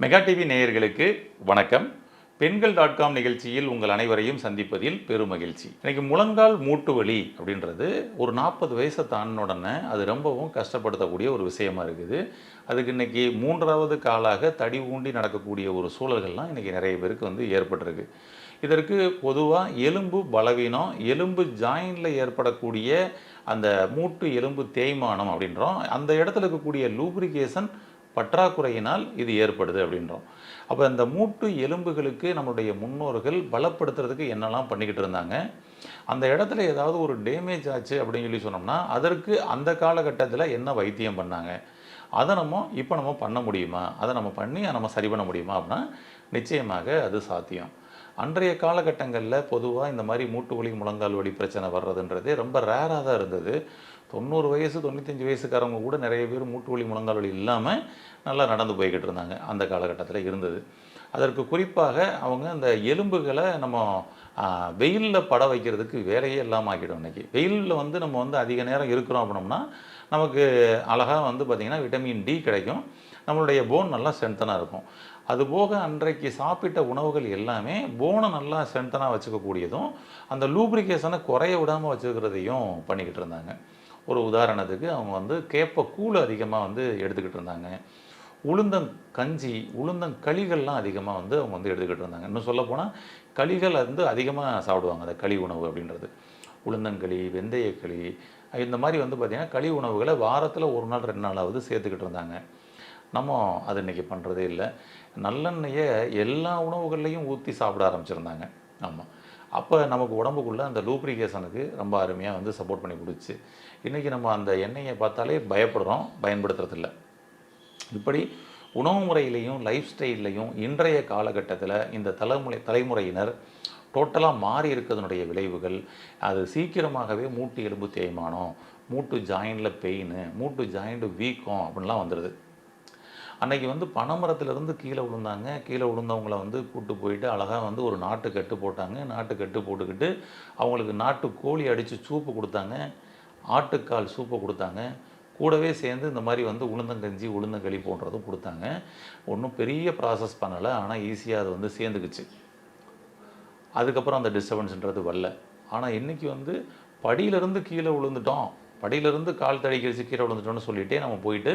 Mega TV நேயர்களுக்கு வணக்கம். பெண்கள்.com நிகழ்ச்சியில் உங்கள் அனைவரையும் சந்திப்பதில் பெரும் மகிழ்ச்சி. இன்னைக்கு முழங்கால் மூட்டு வலி அப்படின்றது ஒரு 40 வயசை தாண்டின உடனே அது ரொம்பவும் கஷ்டப்படுத்தக்கூடிய ஒரு விஷயமா இருக்குது. அதுக்கு இன்னைக்கு 3வது காலாக தடி ஊண்டி நடக்கக்கூடிய ஒரு சூழல்கள்லாம் இன்னைக்கு நிறைய பேருக்கு ஏற்பட்டிருக்கு. இதற்கு பொதுவாக எலும்பு பலவீனம், எலும்பு ஜாயிண்டில் ஏற்படக்கூடிய அந்த மூட்டு எலும்பு தேய்மானம் அப்படின்றோம். அந்த இடத்துல இருக்கக்கூடிய லூப்ரிகேஷன் பற்றாக்குறையினால் இது ஏற்படுது அப்படின்றோம். அப்போ இந்த மூட்டு எலும்புகளுக்கு நம்மளுடைய முன்னோர்கள் பலப்படுத்துறதுக்கு என்னெல்லாம் பண்ணிக்கிட்டு இருந்தாங்க, அந்த இடத்துல ஏதாவது ஒரு டேமேஜ் ஆச்சு அப்படின்னு சொன்னோம்னா அதற்கு அந்த காலகட்டத்தில் என்ன வைத்தியம் பண்ணாங்க, அதை இப்போ நம்ம பண்ண முடியுமா, அதை நம்ம பண்ணி நம்ம சரி பண்ண முடியுமா அப்படின்னா நிச்சயமாக அது சாத்தியம். அன்றைய காலகட்டங்களில் பொதுவாக இந்த மாதிரி மூட்டு வலி முழங்கால் வலி பிரச்சனை வர்றதுன்றது ரொம்ப ரேராக தான் இருந்தது. 90 வயசு 95 வயசுக்காரங்க கூட நிறைய பேர் மூட்டு வலி முழங்கால் வலி இல்லாமல் நல்லா நடந்து போய்கிட்டு இருந்தாங்க. அந்த காலகட்டத்தில் இருந்தது. அதற்கு குறிப்பாக அவங்க அந்த எலும்புகளை நம்ம வெயிலில் பட வைக்கிறதுக்கு வேலையே இல்லாமல் ஆக்கிடும். இன்றைக்கி வெயிலில் நம்ம அதிக நேரம் இருக்கிறோம் அப்படின்னோம்னா நமக்கு அழகாக பார்த்திங்கன்னா விட்டமின் டி கிடைக்கும், நம்மளுடைய போன் நல்லா ஸ்ட்ரென்த்தனாக இருக்கும். அதுபோக அன்றைக்கு சாப்பிட்ட உணவுகள் எல்லாமே போனை நல்லா ஸ்ட்ரென்த்தனாக வச்சுக்கக்கூடியதும் அந்த லூப்ரிகேஷனை குறைய விடாமல் வச்சுக்கிறதையும் பண்ணிக்கிட்டு இருந்தாங்க. ஒரு உதாரணத்துக்கு அவங்க கேப்ப கூழ் அதிகமாக எடுத்துக்கிட்டு இருந்தாங்க. உளுந்தங்கஞ்சி உளுந்தங்களிகள்லாம் அதிகமாக அவங்க எடுத்துக்கிட்டு இருந்தாங்க. இன்னும் சொல்லப்போனால் களிகள் அதிகமாக சாப்பிடுவாங்க. அந்த களி உணவு அப்படின்றது உளுந்தங்களி, வெந்தயக்களி, இந்த மாதிரி பார்த்திங்கன்னா களி உணவுகளை வாரத்தில் 1 நாள் 2 நாளாவது சேர்த்துக்கிட்டு இருந்தாங்க. நம்ம அது இன்றைக்கி பண்ணுறதே இல்லை. நல்லெண்ணெயை எல்லா உணவுகள்லையும் ஊற்றி சாப்பிட ஆரம்பிச்சிருந்தாங்க. ஆமாம், அப்போ நமக்கு உடம்புக்குள்ளே அந்த லூப்ரிகேஷனுக்கு ரொம்ப அருமையாக சப்போர்ட் பண்ணி கொடுத்துச்சு. இன்றைக்கி நம்ம அந்த எண்ணெயை பார்த்தாலே பயப்படுறோம், பயன்படுத்துறதில்ல. இப்படி உணவு முறையிலையும் லைஃப் ஸ்டைல்லையும் இன்றைய காலகட்டத்தில் இந்த தலைமுறையினர் டோட்டலாக மாறி இருக்கிறதுனுடைய விளைவுகள் அது சீக்கிரமாகவே மூட்டு எலும்பு தேய்மானம், மூட்டு ஜாயிண்டில் பெயின், மூட்டு ஜாயிண்ட் வீக்கம் அப்படின்லாம் வந்துடுது. அன்றைக்கி பனைமரத்துலேருந்து கீழே விழுந்தாங்க. கீழே விழுந்தவங்கள கூப்பிட்டு போயிட்டு அழகாக ஒரு நாட்டு கட்டு போட்டாங்க. நாட்டு கட்டு போட்டுக்கிட்டு அவங்களுக்கு நாட்டு கோழி அடித்து சூப்பு கொடுத்தாங்க, ஆட்டுக்கால் சூப்பை கொடுத்தாங்க. கூடவே சேர்ந்து இந்த மாதிரி உளுந்தங்கஞ்சி உளுந்தங்களி போன்றதும் கொடுத்தாங்க. ஒன்றும் பெரிய ப்ராசஸ் பண்ணலை, ஆனால் ஈஸியாக அது சேர்ந்துக்குச்சு. அதுக்கப்புறம் அந்த டிஸ்டர்பன்ஸ்ன்றது வரல. ஆனால் இன்றைக்கி படியிலேருந்து கீழே விழுந்துட்டோம், படியிலேருந்து கால் தடிக்கடிச்சு கீழே விழுந்துட்டோம்னு சொல்லிகிட்டே நம்ம போயிட்டு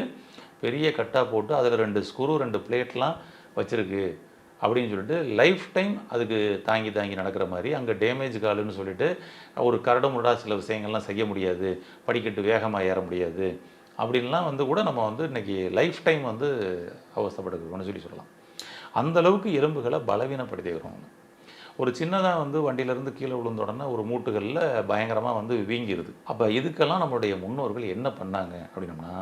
பெரிய கட்டாக போட்டு அதில் 2 ஸ்க்ரூ 2 பிளேட்லாம் வச்சுருக்கு அப்படின்னு சொல்லிட்டு லைஃப் டைம் அதுக்கு தாங்கி நடக்கிற மாதிரி அங்கே டேமேஜ் காலுன்னு சொல்லிட்டு ஒரு கரடுமுரடாக சில விஷயங்கள்லாம் செய்ய முடியாது, படிக்கட்டு வேகமாக ஏற முடியாது அப்படின்லாம் கூட நம்ம இன்றைக்கி லைஃப் டைம் அவஸ்தைப்படுகிறோம்னு சொல்லலாம். அந்தளவுக்கு எலும்புகளை பலவீனப்படுத்திக்கிறோம். ஒரு சின்னதாக வண்டியிலேருந்து கீழே விழுந்த உடனே ஒரு மூட்டுகளில் பயங்கரமாக வீங்கிடுது. அப்போ இதுக்கெல்லாம் நம்மளுடைய முன்னோர்கள் என்ன பண்ணாங்க அப்படின்னோம்னா,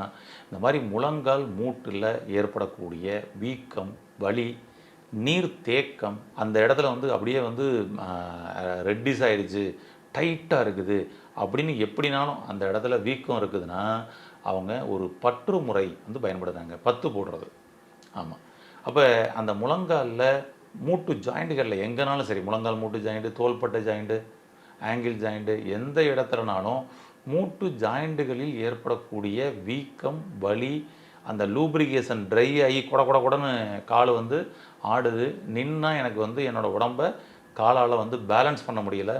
இந்த மாதிரி முழங்கால் மூட்டில் ஏற்படக்கூடிய வீக்கம், வலி, நீர் தேக்கம், அந்த இடத்துல அப்படியே ரெட்டிஸ் ஆகிடுச்சு, டைட்டாக இருக்குது அப்படின்னு எப்படினாலும் அந்த இடத்துல வீக்கம் இருக்குதுன்னா அவங்க ஒரு பற்று முறை பயன்படுத்துகிறாங்க, பத்து போடுறது. ஆமாம், அப்போ அந்த முழங்காலில் மூட்டு ஜாயிண்ட்டுகளில் எங்கேனாலும் சரி, முழங்கால் மூட்டு ஜாயிண்ட்டு, தோள்பட்டை ஜாயிண்ட்டு, ஆங்கிள் ஜாயிண்ட்டு, எந்த இடத்துலனாலும் மூட்டு ஜாயிண்ட்டுகளில் ஏற்படக்கூடிய வீக்கம், வலி, அந்த லூப்ரிகேஷன் ட்ரை ஆகி கொடன்னு கால் ஆடுது. நின்னா எனக்கு என்னோடய உடம்பை காலால் பேலன்ஸ் பண்ண முடியல.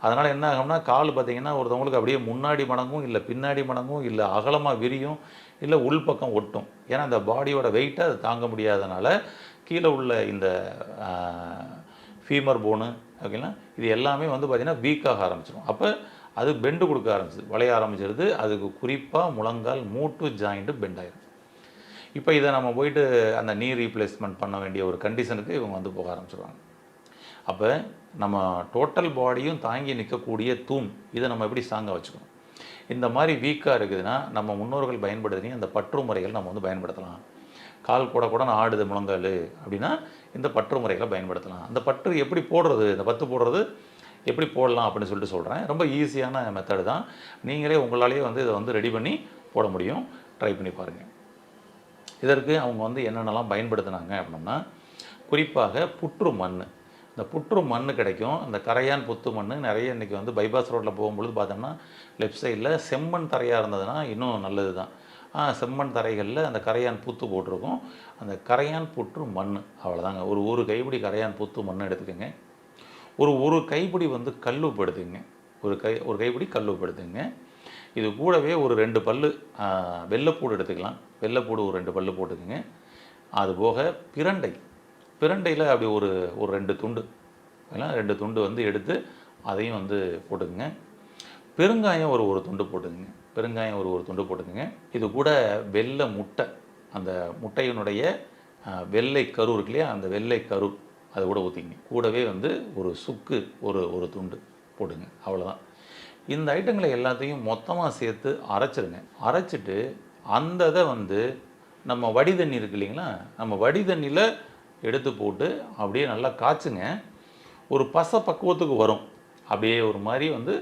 அதனால் என்ன ஆகும்னா கால் பார்த்திங்கன்னா ஒருத்தவங்களுக்கு அப்படியே முன்னாடி மடங்கும், இல்லை பின்னாடி மடங்கும், இல்லை அகலமாக விரியும், இல்லை உள்பக்கம் ஒட்டும். ஏன்னா அந்த பாடியோட வெயிட்டை அது தாங்க முடியாதனால கீழே உள்ள இந்த ஃபீமர் போனு ஓகேங்களா, இது எல்லாமே பார்த்திங்கன்னா வீக்காக ஆரம்பிச்சிடும். அப்போ அது பெண்டு கொடுக்க ஆரம்பிச்சிது, வளைய ஆரம்பிச்சிருது. அதுக்கு குறிப்பாக முழங்கால் மூட்டு ஜாயிண்ட்டு பெண்ட் ஆகிடும். இப்போ இதை நம்ம போயிட்டு அந்த நீ ரீப்ளேஸ்மெண்ட் பண்ண வேண்டிய ஒரு கண்டிஷனுக்கு இவங்க போக ஆரம்பிச்சிடுவாங்க. அப்போ நம்ம டோட்டல் பாடியும் தாங்கி நிற்கக்கூடிய தூண் இதை நம்ம எப்படி ஸ்ட்ராங்காக வச்சுக்கணும். இந்த மாதிரி வீக்காக இருக்குதுன்னா நம்ம முன்னோர்கள் பயன்படுத்தி அந்த பற்று முறைகள் நம்ம பயன்படுத்தலாம். கால் கூடன்னு ஆடுது முழங்கால் அப்படின்னா இந்த பற்று முறைகளை பயன்படுத்தலாம். அந்த பற்று எப்படி போடுறது, இந்த பத்து போடுறது எப்படி போடலாம் அப்படின்னு சொல்லிட்டு சொல்கிறேன். ரொம்ப ஈஸியான மெத்தடு தான். நீங்களே உங்களாலேயே இதை ரெடி பண்ணி போட முடியும். ட்ரை பண்ணி பாருங்கள். இதற்கு அவங்க என்னென்னலாம் பயன்படுத்தினாங்க அப்படின்னா, குறிப்பாக புற்று மண். இந்த புற்று மண் கிடைக்கும், இந்த கரையான் புத்து மண் நிறைய இன்றைக்கி பைபாஸ் ரோட்டில் போகும்பொழுது பார்த்தோம்னா லெஃப்ட் சைடில் செம்மண் தரையாக இருந்ததுன்னா இன்னும் நல்லது தான். செம்மண் தரைகளில் அந்த கரையான் பூத்து போட்டிருக்கும். அந்த கரையான் புற்று மண், அவ்வளோதாங்க. ஒரு கைப்பிடி கரையான் பூத்து மண் எடுத்துக்கோங்க. ஒரு கைப்பிடி வந்து கல் உப்பு எடுத்துக்கங்க. ஒரு கைப்பிடி கல் உப்பு எடுத்துக்கங்க. இது கூடவே ஒரு 2 பல்லு வெள்ளைப்பூடு எடுத்துக்கலாம். வெள்ளைப்பூடு ஒரு 2 பல்லு போட்டுக்கோங்க. அது போக பிரண்டையில் அப்படி ஒரு 2 துண்டு, 2 துண்டு வந்து எடுத்து அதையும் வந்து போட்டுக்குங்க. பெருங்காயம் ஒரு துண்டு போட்டுக்குங்க. பெருங்காயம் ஒரு துண்டு போட்டுக்குங்க. இது கூட வெள்ளை முட்டை, அந்த முட்டையினுடைய வெள்ளை கரு இருக்கு இல்லையா, அந்த வெள்ளை கரு அதை கூட ஊற்றிங்க. கூடவே வந்து ஒரு சுக்கு ஒரு துண்டு போட்டுங்க. அவ்வளோதான். இந்த ஐட்டங்களை எல்லாத்தையும் மொத்தமாக சேர்த்து அரைச்சிருங்க. அரைச்சிட்டு அந்த இதை வந்து நம்ம வடி தண்ணி இருக்கு இல்லைங்களா, நம்ம வடி தண்ணியில் எடுத்து போட்டு அப்படியே நல்லா காய்ச்சுங்க. ஒரு பசை பக்குவத்துக்கு வரும். அப்படியே ஒரு மாதிரி வந்து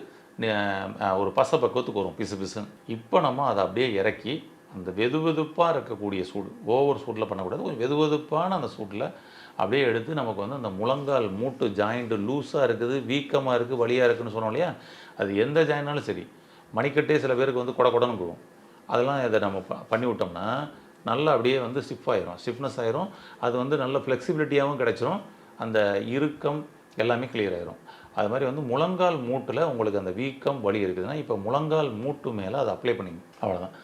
ஒரு பசை பக்குவத்துக்கு வரும், பிசு பிசுன்னு. இப்போ நம்ம அதை அப்படியே இறக்கி அந்த வெதுவெதுப்பாக இருக்கக்கூடிய சூடு, ஓவர் சூட்டில் பண்ணக்கூடாது, கொஞ்சம் வெதுவெதுப்பான அந்த சூட்டில் அப்படியே எடுத்து நமக்கு வந்து அந்த முழங்கால் மூட்டு ஜாயிண்ட்டு லூஸாக இருக்குது, வீக்கமாக இருக்குது, வலியாக இருக்குதுன்னு சொன்னோம் இல்லையா, அது எந்த ஜாயின்னாலும் சரி. மணிக்கட்டே சில பேருக்கு வந்து கொடன்னு போகும். அதெல்லாம் இதை நம்ம பண்ணி விட்டோம்னா நல்லா அப்படியே வந்து ஸ்டிஃப்னஸ் ஆயிரும். அது வந்து நல்ல ஃப்ளெக்சிபிலிட்டியாகவும் கிடைச்சிரும். அந்த இறுக்கம் எல்லாமே கிளியர் ஆயிரும். அது மாதிரி வந்து முழங்கால் மூட்டில் உங்களுக்கு அந்த வீக்கம் வலி இருக்குதுன்னா இப்போ முழங்கால் மூட்டு மேலே அதை அப்ளை பண்ணிங்க. அவ்வளோதான்.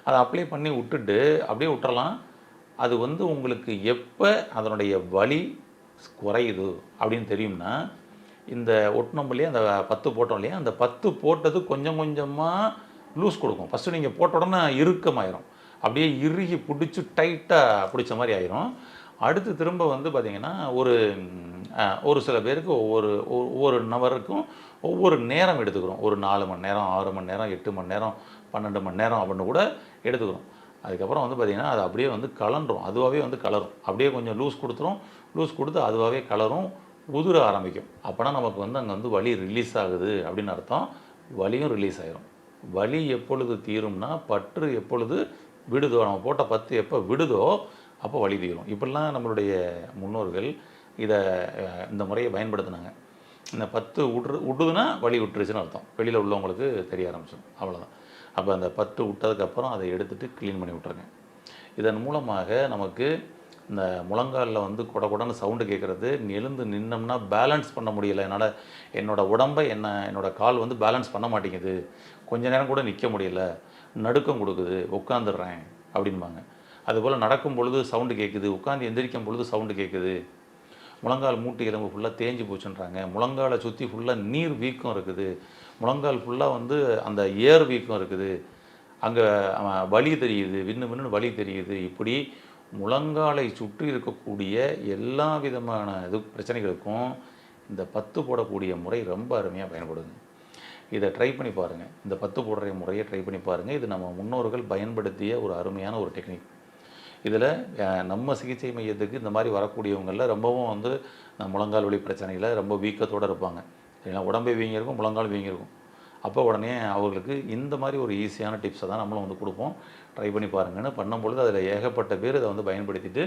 அதை அப்ளை பண்ணி விட்டுட்டு அப்படியே விட்டுறலாம். அது வந்து உங்களுக்கு எப்போ அதனுடைய வலி குறையுது அப்படின்னு தெரியும்னா, இந்த ஒட்டினோம்லையே அந்த 10 போட்டோம் இல்லையா, அந்த 10 போட்டது கொஞ்சம் கொஞ்சமாக லூஸ் கொடுக்கும். ஃபஸ்ட்டு நீங்கள் போட்ட உடனே இறுக்கமாயிரும், அப்படியே இறுகி பிடிச்சி டைட்டாக பிடிச்ச மாதிரி ஆயிரும். அடுத்து திரும்ப வந்து பார்த்திங்கன்னா ஒரு சில பேருக்கு ஒவ்வொரு நபருக்கும் ஒவ்வொரு நேரம் எடுத்துக்கிறோம். ஒரு 4 மணி நேரம், 6 மணி நேரம், 8 மணி நேரம், 12 மணி நேரம் அப்படின்னு கூட எடுத்துக்கிறோம். அதுக்கப்புறம் வந்து பார்த்திங்கன்னா அது அப்படியே வந்து கலண்டுரும், அதுவாகவே வந்து கலரும். அப்படியே கொஞ்சம் லூஸ் கொடுத்து அதுவாகவே கலரும், உதிர ஆரம்பிக்கும். அப்போனா நமக்கு வந்து அங்கே வந்து வலி ரிலீஸ் ஆகுது அப்படின்னு அர்த்தம். வலியும் ரிலீஸ் ஆகிரும். வலி எப்பொழுது தீரும்னா பற்று எப்பொழுது விடுதோ, நம்ம போட்ட 10 எப்போ விடுதோ அப்போ வலி தீரும். இப்படிலாம் நம்மளுடைய முன்னோர்கள் இந்த முறையை பயன்படுத்தினாங்க. இந்த 10 விட்டுதுன்னா வலி விட்டுருச்சுன்னு அர்த்தம். வெளியில் உள்ளவங்களுக்கு தெரிய ஆரம்பிச்சிடும். அவ்வளோதான். அப்போ அந்த 10 விட்டதுக்கப்புறம் அதை எடுத்துகிட்டு க்ளீன் பண்ணி விட்டுருங்க. இதன் மூலமாக நமக்கு இந்த முழங்காலில் வந்து கொடன்னு சவுண்டு கேட்குறது, எழுந்து நின்னோம்னா பேலன்ஸ் பண்ண முடியலை, என்னோடய உடம்பை என்னோடய கால் வந்து பேலன்ஸ் பண்ண மாட்டேங்குது, கொஞ்ச நேரம் கூட நிற்க முடியலை, நடுக்கம் கொடுக்குது, உட்காந்துடுறேன் அப்படின்பாங்க. அதுபோல் நடக்கும் பொழுது சவுண்டு கேட்குது, உட்காந்து எந்திரிக்கும் பொழுது சவுண்டு கேட்குது, முழங்கால் மூட்டு எலும்பு ஃபுல்லாக தேஞ்சு போச்சுன்றாங்க, முழங்காலை சுற்றி ஃபுல்லாக நீர் வீக்கம் இருக்குது, முழங்கால் ஃபுல்லாக வந்து அந்த ஏர் வீக்கம் இருக்குது, அங்கே வலி தெரியுது, விண்ணு வலி தெரியுது. இப்படி முழங்காலை சுற்றி இருக்கக்கூடிய எல்லா விதமான பிரச்சனைகளுக்கும் இந்த 10 போடக்கூடிய முறை ரொம்ப அருமையாக பயன்படுது. இதை ட்ரை பண்ணி பாருங்கள். இந்த 10 போடுற முறையை ட்ரை பண்ணி பாருங்கள். இது நம்ம முன்னோர்கள் பயன்படுத்திய ஒரு அருமையான ஒரு டெக்னிக். இதில் நம்ம சிகிச்சை மையத்துக்கு இந்த மாதிரி வரக்கூடியவங்களில் ரொம்பவும் வந்து முழங்கால் வலி பிரச்சனையில் ரொம்ப வீக்கத்தோடு இருப்பாங்க. ஏன்னா உடம்பே வீங்கியிருக்கும், முழங்கால் வீங்கியிருக்கும். அப்போ உடனே அவர்களுக்கு இந்த மாதிரி ஒரு ஈஸியான டிப்ஸை தான் நம்மளும் வந்து கொடுப்போம். ட்ரை பண்ணி பாருங்கன்னு பண்ணும்பொழுது அதில் ஏகப்பட்ட பேர் இதை வந்து பயன்படுத்திட்டு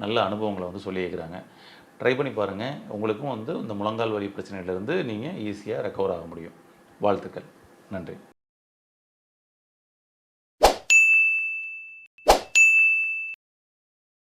நல்ல அனுபவங்களை வந்து சொல்லியிருக்கிறாங்க. ட்ரை பண்ணி பாருங்கள். உங்களுக்கும் வந்து இந்த முழங்கால் வலி பிரச்சனையிலேருந்து நீங்கள் ஈஸியாக ரெக்கவர் ஆக முடியும். வாழ்த்துக்கள். நன்றி.